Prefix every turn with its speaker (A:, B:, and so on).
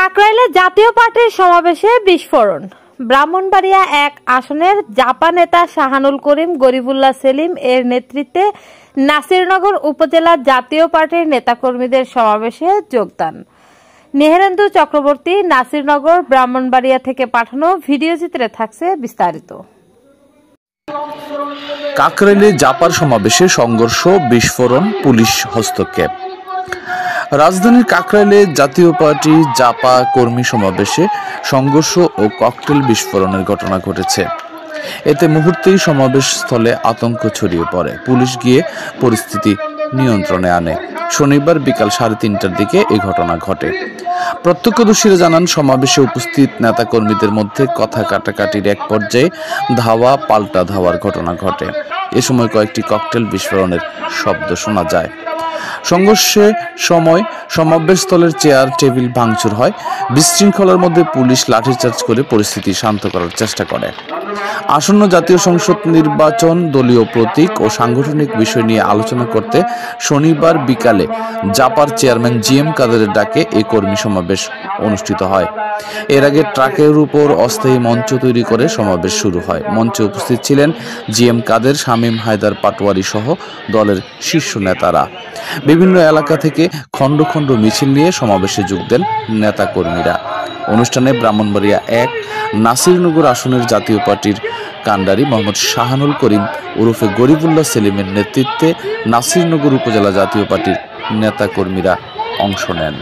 A: কাকরাইলে জাতীয় পার্টির সমাবেশে বিস্ফোরণ। ব্রাহ্মণবাড়িয়া ১ আসনের জাপা নেতা শাহানুল করিম গরিবুল্লাহ সেলিম এর নেতৃত্বে নাসিরনগর উপজেলা জাতীয় পার্টির নেতাকর্মীদের সমাবেশে যোগদান। নেহেরেন্দু চক্রবর্তী, নাসিরনগর, ব্রাহ্মণবাড়িয়া থেকে পাঠানো ভিডিও চিত্রে থাকছে বিস্তারিত।
B: কাকরাইলে জাপার সমাবেশে সংঘর্ষ, বিস্ফোরণ, পুলিশ হস্তক্ষেপ। রাজধানীর কাকরাইলে জাতীয় পার্টি জাপা কর্মী সমাবেশে সংঘর্ষ ও ককটেল বিস্ফোরণের ঘটনা ঘটেছে। এতে মুহূর্তেই সমাবেশ স্থলে আতঙ্ক ছড়িয়ে পড়ে। পুলিশ গিয়ে পরিস্থিতি নিয়ন্ত্রণে আনে। শনিবার বিকাল 3:30টার দিকে এই ঘটনা ঘটে। প্রত্যক্ষদর্শীরা জানান, সমাবেশে উপস্থিত নেতাকর্মীদের মধ্যে কথা কাটাকাটির এক পর্যায়ে ধাওয়া পাল্টা ধাওয়ার ঘটনা ঘটে। এ সময় কয়েকটি ককটেল বিস্ফোরণের শব্দ শোনা যায়। সংঘর্ষের সময় সমাবেশস্থলের চেয়ার টেবিল ভাঙচুর হয়। বিশৃঙ্খলার মধ্যে পুলিশ লাঠিচার্জ করে পরিস্থিতি শান্ত করার চেষ্টা করে। আসন্ন জাতীয় সংসদ নির্বাচন, দলীয় প্রতীক ও সাংগঠনিক বিষয় নিয়ে আলোচনা করতে শনিবার বিকালে জাপার চেয়ারম্যান জিএম কাদেরের ডাকে এই কর্মী সমাবেশ অনুষ্ঠিত হয়। এর আগে ট্রাকের উপর অস্থায়ী মঞ্চ তৈরি করে সমাবেশ শুরু হয়। মঞ্চে উপস্থিত ছিলেন জিএম কাদের, শামীম হায়দার পাটোয়ারি সহ দলের শীর্ষ নেতারা। বিভিন্ন এলাকা থেকে খণ্ড খণ্ড মিছিল নিয়ে সমাবেশে যোগ দেন নেতাকর্মীরা। অনুষ্ঠানে ব্রাহ্মণবাড়িয়া ১ নাসিরনগর আসনের জাতীয় পার্টির কান্ডারি মোহাম্মদ শাহানুল করিম ওরফে গরিবুল্লাহ সেলিমের নেতৃত্বে নাসিরনগর উপজেলা জাতীয় পার্টির নেতাকর্মীরা অংশ নেন।